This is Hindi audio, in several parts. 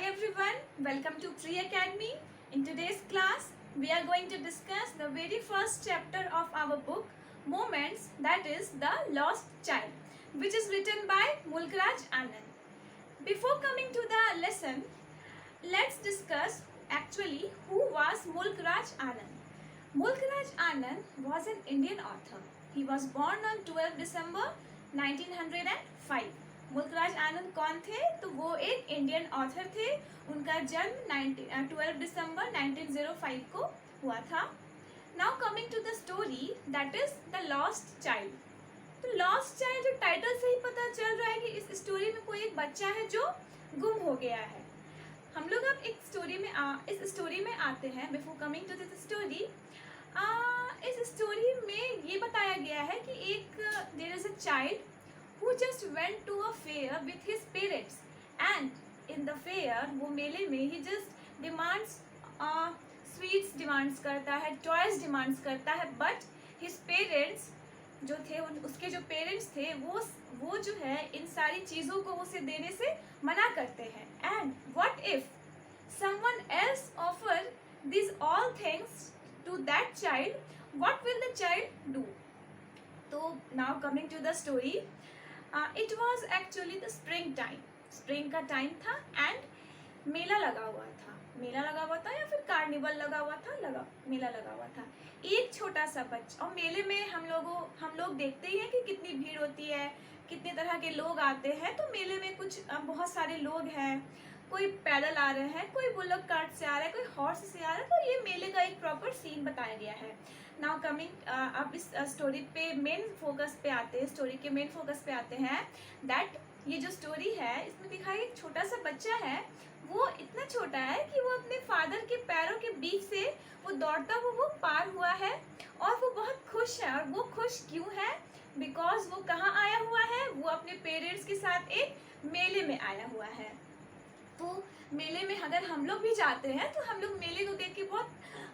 everyone, welcome to Tree Academy. In today's class, we are going to discuss the very first chapter of our book, Moments, that is The Lost Child, which is written by Mulkraj Anand. Before coming to the lesson, let's discuss actually who was Mulkraj Anand. Mulkraj Anand was an Indian author. He was born on 12 December 1905. Mulk Raj आनंद कौन थे? तो वो एक इंडियन ऑथर थे. उनका जन्म 12 दिसंबर 1905 को हुआ था. Now coming to the story, that is the lost child. तो लॉस्ट चाइल्ड जो टाइटल से ही पता चल रहा है कि इस स्टोरी में कोई एक बच्चा है जो गुम हो गया है. हम लोग अब एक स्टोरी में इस स्टोरी में आते हैं. Before coming to this story, इस स्टोरी में ये बताया गया है कि एक there is a child who just went to a fair with his parents, and in the fair वो मेले में he just demands sweets demands करता है, toys demands करता है, but his parents जो थे उसके जो पेरेंट्स थे वो जो है इन सारी चीज़ों को उसे देने से मना करते हैं. and what if someone else offer these all things to that child, what will the child do? तो now coming to the story, it was actually the spring time. Spring का टाइम था एंड मेला लगा हुआ था या फिर कार्निवल लगा हुआ था, मेला लगा हुआ था. एक छोटा सा बच्चा, और मेले में हम लोग देखते ही हैं कि कितनी भीड़ होती है, कितने तरह के लोग आते हैं. तो मेले में बहुत सारे लोग हैं, कोई पैदल आ रहे हैं, कोई बुलक कार्ट से आ रहा है, कोई हॉर्स से आ रहा है. तो ये मेले का एक प्रॉपर सीन बताया गया है. नाउ कमिंग, अब इस स्टोरी पे मेन फोकस पे आते हैं. दैट ये जो स्टोरी है इसमें दिखाई एक छोटा सा बच्चा है. वो इतना छोटा है कि वो अपने फादर के पैरों के बीच से वो दौड़ता हुआ वो पार हुआ है और वो बहुत खुश है. और वो खुश क्यों है? बिकॉज वो कहाँ आया हुआ है? वो अपने पेरेंट्स के साथ एक मेले में आया हुआ है. तो मेले में अगर हम लोग भी जाते हैं तो हम लोग मेले को देख के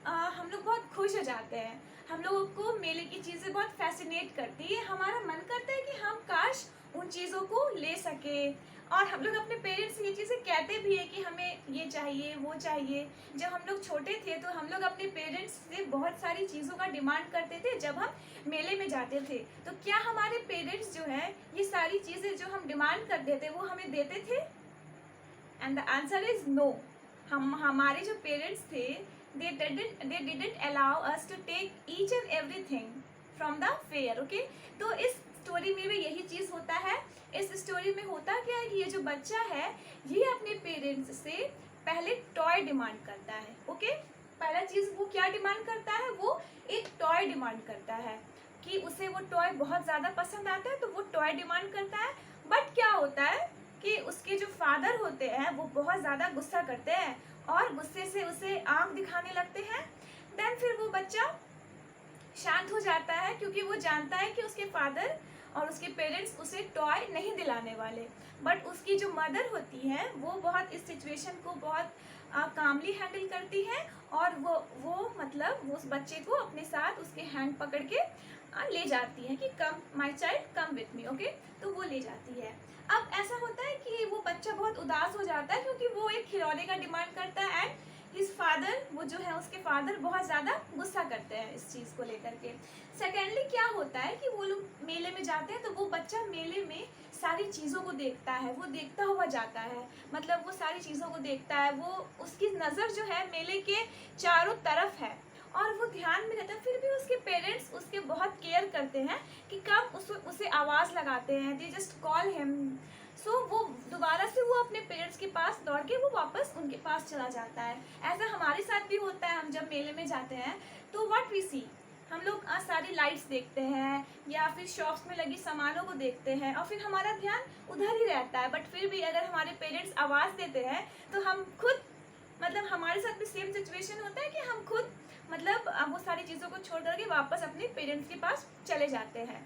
हम लोग बहुत खुश हो जाते हैं. हम लोगों को मेले की चीज़ें बहुत फैसिनेट करती है. हमारा मन करता है कि हम काश उन चीज़ों को ले सके. और हम लोग अपने पेरेंट्स से ये चीज़ें कहते भी है कि हमें ये चाहिए वो चाहिए. जब हम लोग छोटे थे तो हम लोग अपने पेरेंट्स से बहुत सारी चीज़ों का डिमांड करते थे जब हम मेले में जाते थे. तो क्या हमारे पेरेंट्स जो है ये सारी चीज़ें जो हम डिमांड करते थे वो हमें देते थे? And the answer is no. हमारे जो पेरेंट्स थे they didn't allow us to take each and everything from the fair. okay? तो इस स्टोरी में भी यही चीज़ होता है. इस स्टोरी में होता क्या है कि ये जो बच्चा है ये अपने पेरेंट्स से पहले टॉय डिमांड करता है. ओके, पहला चीज़ वो क्या डिमांड करता है? वो एक टॉय डिमांड करता है कि उसे वो टॉय बहुत ज़्यादा पसंद आता है, तो वो टॉय डिमांड करता है. बट क्या होता है कि उसके जो फादर होते हैं वो बहुत ज़्यादा गुस्सा करते हैं और गुस्से से उसे आंख दिखाने लगते हैं. देन फिर वो बच्चा शांत हो जाता है क्योंकि वो जानता है कि उसके फादर और उसके पेरेंट्स उसे टॉय नहीं दिलाने वाले. बट उसकी जो मदर होती है वो बहुत इस सिचुएशन को बहुत कामली हैंडल करती है और वो मतलब वो उस बच्चे को अपने साथ उसके हैंड पकड़ के ले जाती है कि come my child come with me. Okay, तो वो ले जाती है. अब ऐसा होता है कि वो बच्चा बहुत उदास हो जाता है क्योंकि वो एक खिलौने का डिमांड करता है एंड हिज फादर, वो जो है उसके फादर बहुत ज़्यादा गुस्सा करते हैं इस चीज़ को लेकर के. सेकेंडली क्या होता है कि वो लोग मेले में जाते हैं तो वो बच्चा मेले में सारी चीज़ों को देखता है, वो देखता हुआ जाता है. मतलब वो सारी चीज़ों को देखता है, वो उसकी नज़र जो है मेले के चारों तरफ है और वो ध्यान में रहता है. फिर भी उसके पेरेंट्स उसके बहुत केयर करते हैं कि कब उसे आवाज़ लगाते हैं. They just call him. So वो दोबारा से वो अपने पेरेंट्स के पास दौड़ के वो वापस उनके पास चला जाता है. ऐसा हमारे साथ भी होता है. हम जब मेले में जाते हैं तो व्हाट वी सी, हम लोग सारी लाइट्स देखते हैं या फिर शॉप्स में लगी सामानों को देखते हैं और फिर हमारा ध्यान उधर ही रहता है. बट फिर भी अगर हमारे पेरेंट्स आवाज़ देते हैं तो हम खुद, मतलब हमारे साथ भी सेम सिचुएशन होता है कि हम खुद मतलब वो सारी चीज़ों को छोड़ करके वापस अपने पेरेंट्स के पास चले जाते हैं.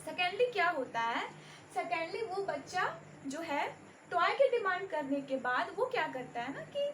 सेकेंडली क्या होता है? सेकेंडली वो बच्चा जो है टॉय की डिमांड करने के बाद वो क्या करता है ना कि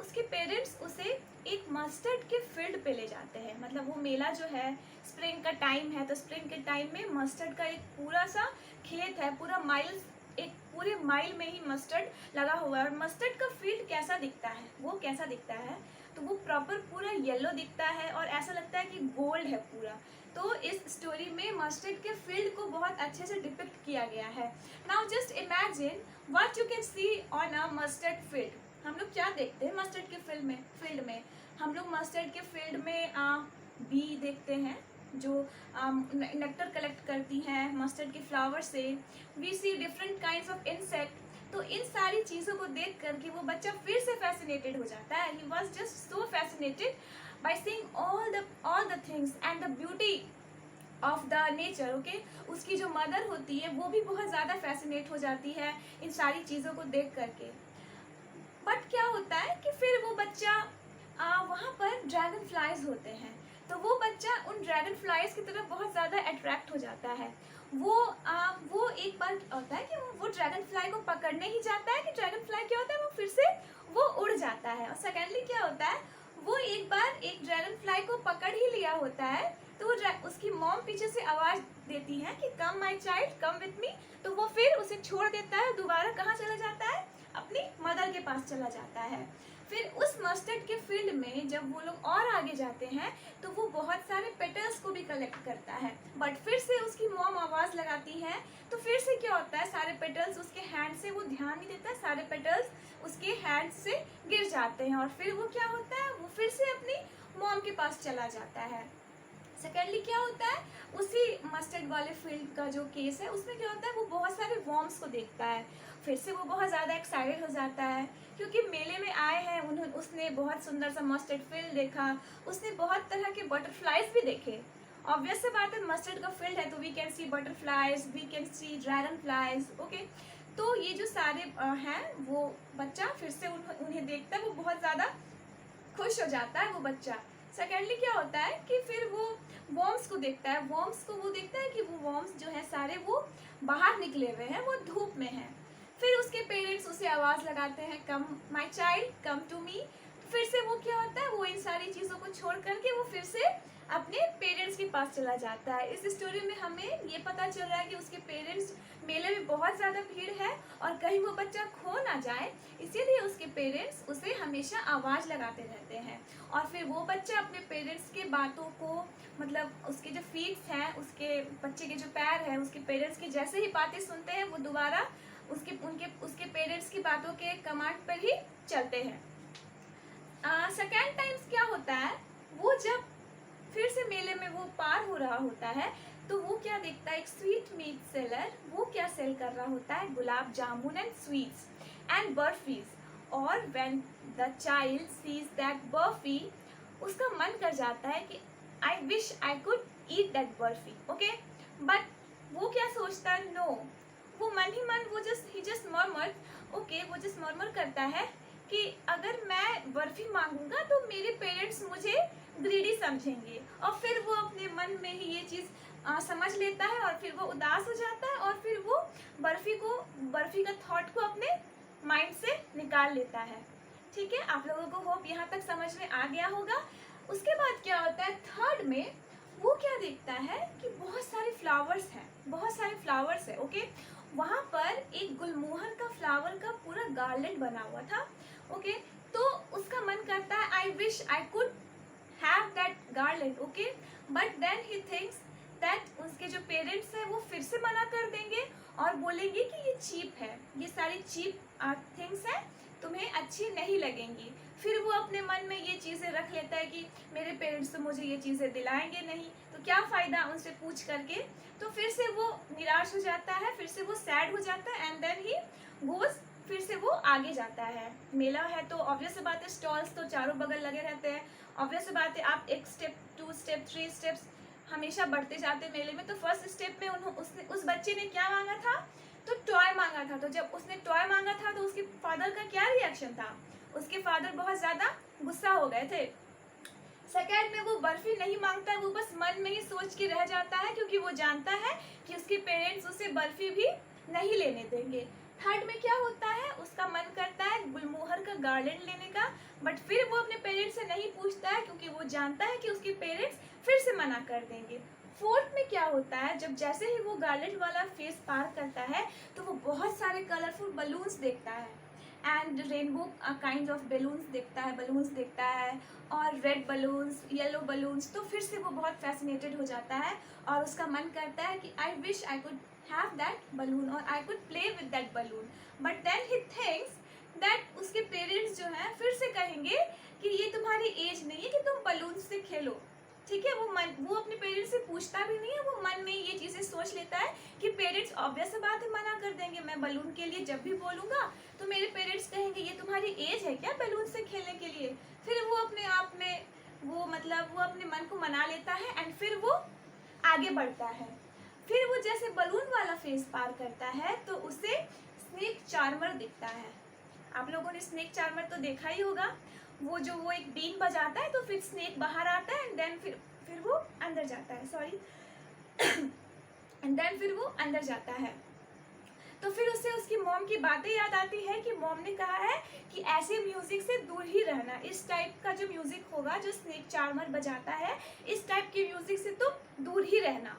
उसके पेरेंट्स उसे एक मस्टर्ड के फील्ड पे ले जाते हैं. मतलब वो मेला जो है स्प्रिंग का टाइम है तो स्प्रिंग के टाइम में मस्टर्ड का एक पूरा सा खेत है, पूरा माइल्स एक पूरे माइल में ही मस्टर्ड लगा हुआ है। और मस्टर्ड का फील्ड कैसा दिखता है, वो कैसा दिखता है, तो वो प्रॉपर पूरा येलो दिखता है और ऐसा लगता है कि गोल्ड है पूरा। तो इस स्टोरी में मस्टर्ड के फील्ड को बहुत अच्छे से डिपिक्ट किया गया है। Now just imagine what you can see on a mustard field. हम लोग क्या देखते हैं मस्टर्ड के फील्ड में हम लोग मस्टर्ड के फील्ड में बी देखते हैं जो नेक्टर कलेक्ट करती हैं मस्टर्ड के फ्लावर से। We see different kinds of insect. तो इन सारी चीज़ों को देख करके वो बच्चा फिर से फैसिनेटेड हो जाता है। He was just so fascinated by seeing all the things and the beauty of the nature. Okay, उसकी जो मदर होती है वो भी बहुत ज़्यादा फैसिनेट हो जाती है इन सारी चीज़ों को देख करके। बट क्या होता है कि फिर वो बच्चा वहाँ पर ड्रैगन फ्लाइज होते हैं, तो वो बच्चा उन ड्रैगन फ्लाइज की तरफ बहुत ज़्यादा अट्रैक्ट हो जाता है। वो एक बार होता है कि वो ड्रैगन फ्लाई को पकड़ने ही जाता है कि ड्रैगन फ्लाई क्या होता है, वो फिर से वो उड़ जाता है। और सेकेंडली क्या होता है, वो एक बार एक ड्रैगन फ्लाई को पकड़ ही लिया होता है, तो वो उसकी मॉम पीछे से आवाज़ देती है कि कम माई चाइल्ड कम विथ मी। तो वो फिर उसे छोड़ देता है, दोबारा कहाँ चला जाता है, अपनी मदर के पास चला जाता है। फिर उस मस्टर्ड के फील्ड में जब वो लोग और आगे जाते हैं तो वो बहुत सारे पेटल्स को भी कलेक्ट करता है। बट फिर से उसकी मॉम आवाज़ लगाती है, तो फिर से क्या होता है, सारे पेटल्स उसके हैंड से, वो ध्यान नहीं देता, सारे पेटल्स उसके हैंड से गिर जाते हैं। और फिर वो क्या होता है, वो फिर से अपनी मॉम के पास चला जाता है। सेकेंडली क्या होता है, उसी मस्टर्ड वाले फील्ड का जो केस है उसमें क्या होता है, वो बहुत सारे वॉर्म्स को देखता है। फिर से वो बहुत ज़्यादा एक्साइटेड हो जाता है क्योंकि मेले में आए हैं, उसने बहुत सुंदर सा मस्टर्ड फील्ड देखा, उसने बहुत तरह के बटरफ्लाइज भी देखे। ऑब्वियस से बात है, मस्टर्ड का फील्ड है तो we can see butterflies, we can see dragonflies. Okay, तो ये जो सारे हैं वो बच्चा फिर से उन्हें देखता है, वो बहुत ज़्यादा खुश हो जाता है वो बच्चा। सेकेंडली क्या होता है कि फिर वो वॉर्म्स को देखता है, वॉर्म्स को वो देखता है कि वो वॉर्म्स जो है सारे वो बाहर निकले हुए हैं, वो धूप में हैं। फिर उसके पेरेंट्स उसे आवाज़ लगाते हैं, कम my child come to me. फिर से वो क्या होता है, वो इन सारी चीज़ों को छोड़ करके वो फिर से अपने पेरेंट्स के पास चला जाता है। इस स्टोरी में हमें ये पता चल रहा है कि उसके पेरेंट्स, मेले में बहुत ज़्यादा भीड़ है और कहीं वो बच्चा खो ना जाए, इसीलिए उसके पेरेंट्स उसे हमेशा आवाज़ लगाते रहते हैं। और फिर वो बच्चा अपने पेरेंट्स के बातों को, मतलब उसके जो फीट्स हैं, उसके बच्चे के जो पैर हैं, उसके पेरेंट्स की जैसे ही बातें सुनते हैं वो दोबारा उसके पेरेंट्स की बातों के कमांड पर ही चलते हैं। सेकेंड टाइम्स क्या होता है, वो जब फिर से मेले में वो पार हो रहा होता है तो वो क्या देखता है, एक स्वीट मीट सेलर, वो क्या सेल कर रहा होता है, gulab jamun and sweets and barfis. और when the child sees that barfi, उसका मन कर जाता है कि I wish I could eat that barfi. Okay, but वो क्या सोचता है, नो, वो मन ही मन वो जस्ट मर्मर करता है कि अगर मैं बर्फी मांगूंगा तो मेरे पेरेंट्स मुझे ग्रीडी समझेंगे। और फिर वो अपने मन में ही ये चीज़ समझ लेता है और फिर वो उदास हो जाता है और फिर वो बर्फी का थॉट को अपने माइंड से निकाल लेता है। ठीक है, आप लोगों को होप यहाँ तक समझ में आ गया होगा। उसके बाद क्या होता है, थर्ड में वो क्या देखता है कि बहुत सारे फ्लावर्स है। ओके, वहाँ पर एक गुलमोहर का फ्लावर का पूरा गार्लेंड बना हुआ था। ओके, तो उसका मन करता है, I wish I could have that garland. Okay, but then he thinks that उसके जो पेरेंट्स हैं वो फिर से मना कर देंगे और बोलेंगे कि ये चीप है, ये सारी चीप थिंग्स हैं, तुम्हें अच्छी नहीं लगेंगी। फिर वो अपने मन में ये चीज़ें रख लेता है कि मेरे पेरेंट्स तो मुझे ये चीज़ें दिलाएंगे नहीं, तो क्या फ़ायदा उनसे पूछ करके। तो फिर से वो निराश हो जाता है, फिर से वो सैड हो जाता है एंड देन ही गोज़, फिर से वो आगे जाता है। मेला है तो ऑब्वियस सी बात है, स्टॉल्स तो चारों बगल लगे रहते हैं। ऑब्वियस सी बात है, आप एक स्टेप, 2 स्टेप, 3 स्टेप्स हमेशा बढ़ते जाते हैं मेले में। तो फर्स्ट स्टेप में उस बच्चे ने क्या मांगा था, तो टॉय मांगा था। तो जब उसने टॉय मांगा था तो उसके फादर का क्या रिएक्शन था, उसके फादर बहुत ज़्यादा गुस्सा हो गए थे। सेकेंड में वो बर्फी नहीं मांगता है, वो बस मन में ही सोच के रह जाता है क्योंकि वो जानता है कि उसके पेरेंट्स उसे बर्फी भी नहीं लेने देंगे। थर्ड में क्या होता है, उसका मन करता है गुलमोहर का गार्लेंड लेने का, बट फिर वो अपने पेरेंट्स से नहीं पूछता है क्योंकि वो जानता है कि उसके पेरेंट्स फिर से मना कर देंगे। फोर्थ में क्या होता है, जब जैसे ही वो गार्डन वाला फेज पार करता है तो वो बहुत सारे कलरफुल बलून्स देखता है and rainbow kind of balloons देखता है और रेड बलून्स, येलो बलून्स। तो फिर से वो बहुत फैसिनेटेड हो जाता है और उसका मन करता है कि I wish I could have that balloon और I could play with that balloon. But then he thinks that उसके पेरेंट्स जो हैं फिर से कहेंगे कि ये तुम्हारी एज नहीं है कि तुम बलून से खेलो। ठीक है, वो अपने पेरेंट्स से पूछता भी नहीं है, वो मन में ये चीज़ें सोच लेता है कि पेरेंट्स ऑब्वियस बात है मना कर देंगे। मैं बलून के लिए जब भी बोलूँगा तो मेरे पेरेंट्स कहेंगे ये तुम्हारी एज है क्या बलून से खेलने के लिए। फिर वो अपने आप में वो अपने मन को मना लेता है एंड फिर वो आगे बढ़ता है। फिर वो जैसे बलून वाला फेज पार करता है तो उसे स्नेक चार्मर दिखता है। आप लोगों ने स्नेक चार्मर तो देखा ही होगा, वो एक बीन बजाता है तो फिर स्नेक बाहर आता है एंड देन फिर वो अंदर जाता है, सॉरी एंड देन फिर वो अंदर जाता है। तो फिर उससे उसकी मॉम की बातें याद आती है कि मॉम ने कहा है कि ऐसे म्यूजिक से दूर ही रहना, इस टाइप का जो म्यूजिक होगा जो स्नेक चार्मर बजाता है इस टाइप के म्यूजिक से तुम दूर ही रहना।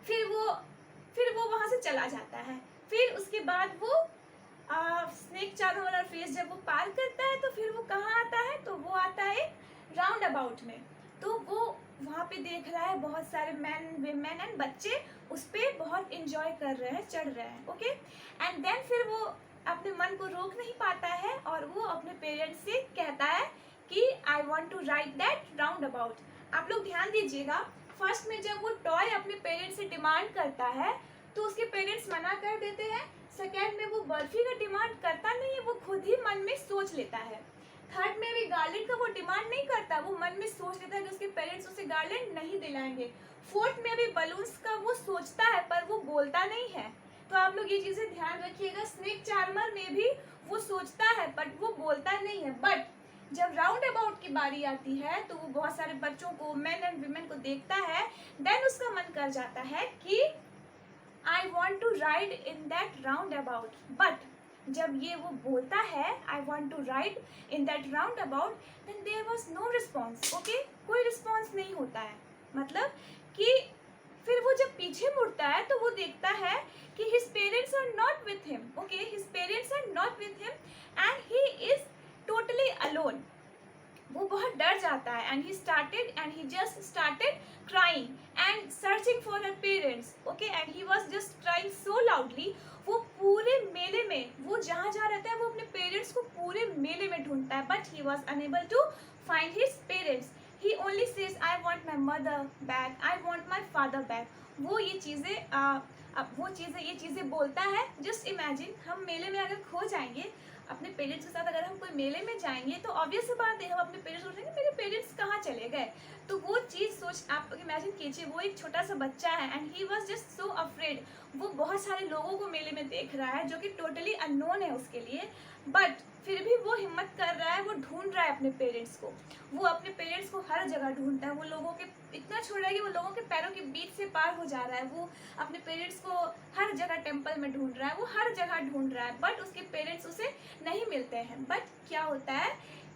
फिर वो वहां से चला जाता है। फिर उसके बाद वो स्नेक चार्मर वाला फेज जब वो पार करता है तो फिर वो कहाँ आता है, तो वो आता है राउंड अबाउट में। तो वो वहाँ पे देख रहा है बहुत सारे मैन वीमेन एंड बच्चे उस पर बहुत इंजॉय कर रहे हैं, चढ़ रहे हैं। ओके, एंड देन फिर वो अपने मन को रोक नहीं पाता है और वो अपने पेरेंट्स से कहता है कि I want to ride that roundabout. आप लोग ध्यान दीजिएगा, फर्स्ट में जब वो टॉय अपने पेरेंट्स से डिमांड करता है तो उसके पेरेंट्स मना कर देते हैं। सेकेंड में वो बर्फी का डिमांड करता नहीं है, वो खुद ही मन में सोच लेता है। थर्ड में भी गार्लैंड का वो डिमांड नहीं करता, वो मन में सोच लेता है कि उसके पेरेंट्स उसे गार्लैंड नहीं दिलाएंगे। फोर्थ में भी बलून्स का वो सोचता है पर वो बोलता नहीं है। तो आप लोग ये चीजें ध्यान रखिएगा, स्नेक चार्मर में भी वो सोचता है बट वो बोलता नहीं है। बट जब राउंड अबाउट की बारी आती है तो वो बहुत सारे बच्चों को, मेन एंड वीमेन को देखता है, देन उसका मन कर जाता है कि I want to ride in that roundabout, but जब ये वो बोलता है I want to ride in that roundabout, then there was no response. Okay, कोई response नहीं होता है। मतलब कि फिर वो जब पीछे मुड़ता है तो वो देखता है कि his parents are not with him. Okay, his parents are not with him and he is totally alone. वो बहुत डर जाता है and he just started crying and searching for her parents. Okay, and he was just crying so loudly. वो पूरे मेले में, वो जहाँ जहाँ रहता है वो अपने पेरेंट्स को पूरे मेले में ढूंढता है but he was unable to find his parents. He only says I want my mother back, I want my father back. वो ये चीज़ें बोलता है। जस्ट इमेजिन, हम मेले में अगर खो जाएंगे अपने पेरेंट्स के साथ, अगर हम कोई मेले में जाएंगे तो ऑब्वियस सी बात है हम अपने पेरेंट्स को सोचेंगे मेरे पेरेंट्स कहाँ चले गए। तो वो चीज़ सोच, आप इमेजिन कीजिए, वो एक छोटा सा बच्चा है and he was just so afraid. वो बहुत सारे लोगों को मेले में देख रहा है जो कि टोटली अननोन है उसके लिए, बट फिर भी वो हिम्मत कर रहा है, वो ढूंढ रहा है अपने पेरेंट्स को। वो अपने पेरेंट्स को हर जगह ढूंढता है, वो लोगों के इतना छोड़ रहा है कि वो लोगों के पैरों के बीच से पार हो जा रहा है। वो अपने पेरेंट्स को हर जगह टेम्पल में ढूंढ रहा है, वो हर जगह ढूंढ रहा है बट उसके पेरेंट्स उसे नहीं मिलते हैं। बट क्या होता है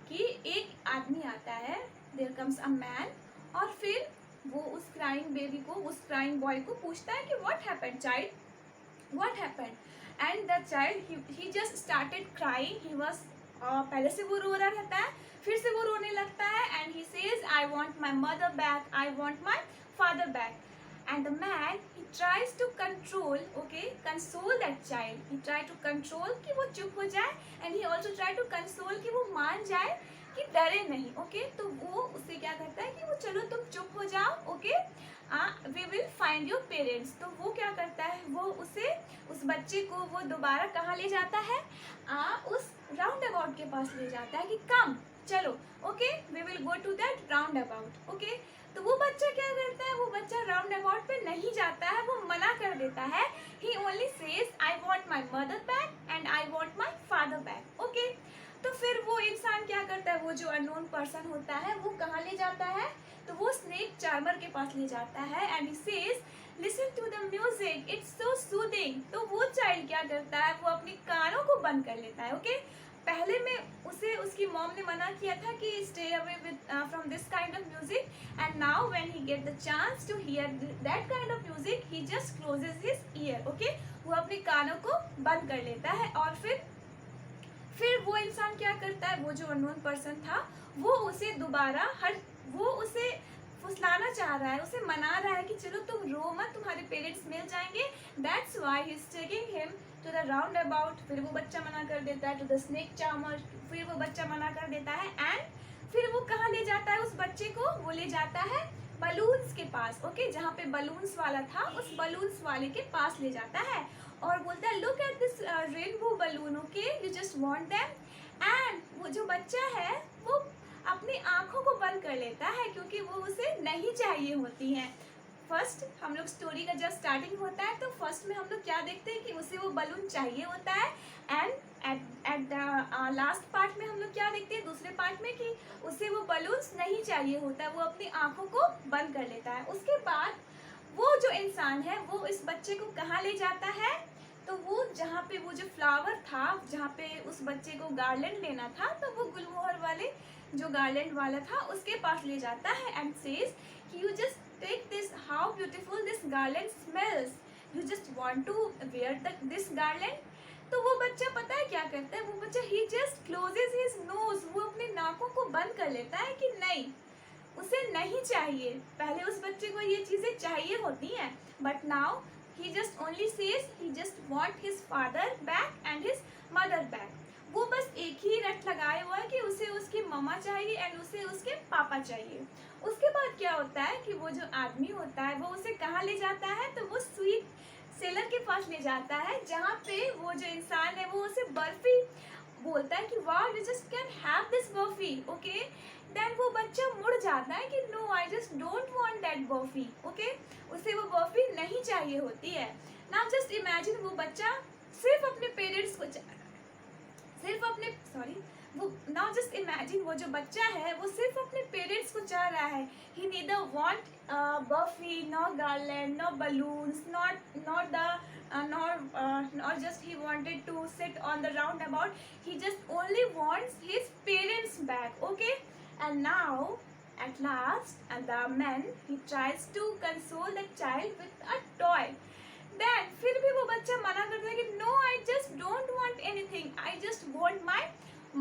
कि एक आदमी आता है, देयर कम्स अ मैन, और फिर वो उस क्राइंग बेबी को, उस क्राइंग बॉय को पूछता है कि what happened child, what happened, and the child he just started crying. He was, पहले से वो रो रहा रहता है, फिर से वो रोने लगता है and he says I want my mother back, I want my father back. And the man, he tries to console that child. He try to control कि वो चुप हो जाए and he also try to console कि वो मान जाए कि डरे नहीं। ओके, तो वो उससे क्या करता है कि वो चलो तुम चुप हो जाओ, okay, we will find your parents। तो वो क्या करता है, वो उस बच्चे को वो दोबारा कहाँ ले जाता है, उस राउंड अबाउट के पास ले जाता है कि कम चलो, okay, we will go to that roundabout. Okay, तो वो बच्चा क्या करता है, वो बच्चा राउंड अबाउट पे नहीं जाता है, वो मना कर देता है। He only says I want my mother back and I want my father back. Okay, तो फिर वो इंसान क्या करता है, वो जो अननोन पर्सन होता है वो कहाँ ले जाता है, तो वो स्नेक चार्मर के पास ले जाता है and he says listen to the music, it's so soothing. तो वो चाइल्ड क्या करता है, वो अपने कानों को बंद कर लेता है। ओके, पहले में उसे उसकी मॉम ने मना किया था कि stay away with from this kind of music, and now when he get the chance to hear that kind of music he just closes his ear, okay. वो अपने कानों को बंद कर लेता है और फिर वो इंसान क्या करता है, वो जो अननोन पर्सन था वो उसे दोबारा वो उसे फुसलाना चाह रहा है, उसे मना रहा है कि चलो तुम रो मत, तुम्हारे पेरेंट्स मिल जाएंगे। That's why he is taking him to the roundabout. फिर वो बच्चा मना कर देता है, टू द स्नेक चार्मर, फिर वो बच्चा मना कर देता है, एंड फिर वो कहाँ ले जाता है उस बच्चे को, वो ले जाता है बलून्स के पास, ओके, जहाँ पे बलून्स वाला था उस बलून्स वाले के पास ले जाता है और बोलता है look at this rainbow balloon, okay, you just want them. And वो जो बच्चा है वो अपनी आंखों को बंद कर लेता है क्योंकि वो उसे नहीं चाहिए होती हैं। फर्स्ट हम लोग स्टोरी का जब स्टार्टिंग होता है तो फर्स्ट में हम लोग क्या देखते हैं कि उसे वो बलून चाहिए होता है, एंड एट लास्ट पार्ट में हम लोग क्या देखते हैं, दूसरे पार्ट में, कि उसे वो बलून्स नहीं चाहिए होता है, वो अपनी आंखों को बंद कर लेता है। उसके बाद वो जो इंसान है वो इस बच्चे को कहाँ ले जाता है, तो वो जहाँ पे वो जो फ्लावर था, जहाँ पे उस बच्चे को गार्लैंड लेना था, तो वो गुलमोहर वाले जो गार्लैंड वाला था उसके पास ले जाता है एंड सेज कि you just take this, how beautiful this garland smells, you just want to wear this garland. तो वो बच्चा पता है क्या करता है, वो बच्चा ही जस्ट क्लोजेस हिज नोज, वो अपने नाकों को बंद कर लेता है कि नहीं, उसे नहीं चाहिए। पहले उस बच्चे को ये चीजें चाहिए होती हैं, but now he just only says he just want his father back and his mother back। वो बस एक ही रट लगाए हुआ है कि उसे उसकी मम्मा चाहिए एंड उसे उसके पापा चाहिए। उसके बाद क्या होता है कि वो जो आदमी होता है वो उसे कहाँ ले जाता है, तो वो स्वीट सेलर के पास ले जाता है जहाँ पे वो जो इंसान है वो उसे बर्फी बोलता है कि वाह you just can have this barfi, okay. Then वो बच्चा मुड़ जाता है कि no I just don't want that barfi, okay, उसे वो बर्फी नहीं चाहिए होती है। नाउ जस्ट इमेजिन वो बच्चा सिर्फ अपने पेरेंट्स को वो नाउ जस्ट इमेजिन वो जो बच्चा है वो सिर्फ अपने पेरेंट्स को चाह रहा है। He neither want barfi, no garland, no balloons, not the nor just he wanted to sit on the roundabout, he just only wants his parents back, okay। And now at last and the man he tries to console the child with a toy, then फिर भी वो बच्चा मना करता है कि no I just don't want anything, I just want my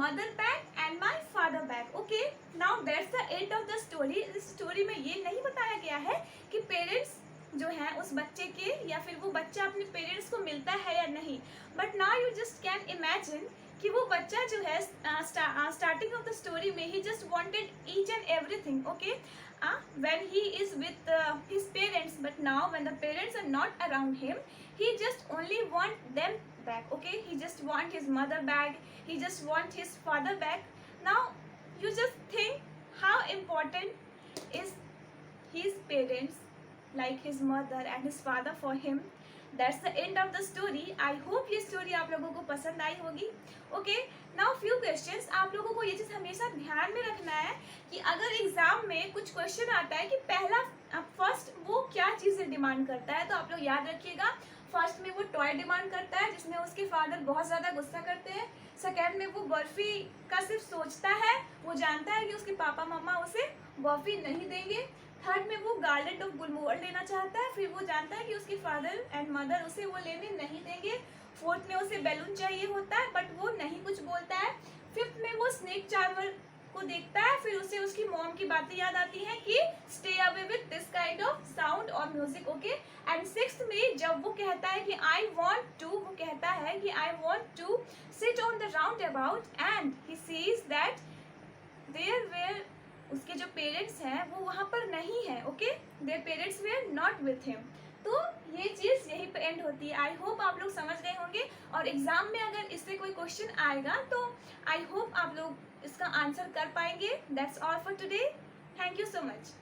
mother back and my father back, okay। now that's the end of the story। इस स्टोरी में ये नहीं बताया गया है कि पेरेंट्स जो है उस बच्चे के या फिर वो बच्चा अपने पेरेंट्स को मिलता है या नहीं, but now you just can imagine कि वो बच्चा जो है स्टार्टिंग ऑफ द स्टोरी में he just wanted each and everything, okay, when he is with his parents, but now when the parents are not around him he just only want them back, okay, he just want his mother back, he just want his father back। now you just think how important is his parents, like his mother and his father for him। That's the end of the story। I hope ये story आप लोगों को पसंद आई होगी, okay। now few questions। आप लोगों को ये चीज़ हमेशा ध्यान में रखना है कि अगर एग्जाम में कुछ क्वेश्चन आता है कि पहला फर्स्ट वो क्या चीज़ें डिमांड करता है, तो आप लोग याद रखिएगा। फर्स्ट में वो टॉय डिमांड करता है जिसमें उसके फादर बहुत ज़्यादा गुस्सा करते हैं। सेकेंड में वो बर्फी का सिर्फ सोचता है, वो जानता है कि उसके पापा मम्मा उसे बर्फी नहीं देंगे। थर्ड में वो गार्लैंड ऑफ गुलमोहर लेना चाहता है, फिर वो जानता है कि उसके फादर एंड मदर उसे वो लेने नहीं देंगे। फोर्थ में उसे बैलून चाहिए होता है बट वो नहीं कुछ बोलता है। फिफ्थ में वो स्नेक चार्मर को देखता है, फिर उसे उसकी मॉम की बातें याद आती हैं कि stay away with this kind of sound और म्यूजिक, ओके। एंड सिक्स्थ में जब वो कहता है कि आई वॉन्ट टू, वो कहता है कि I want to sit on the roundabout and he sees that there were उसके जो पेरेंट्स हैं वो वहाँ पर नहीं है, okay, their parents were not with him. तो ये चीज़ यहीं पे एंड होती है। आई होप आप लोग समझ गए होंगे और एग्जाम में अगर इससे कोई क्वेश्चन आएगा तो आई होप आप लोग इसका आंसर कर पाएंगे। That's all for today, thank you so much.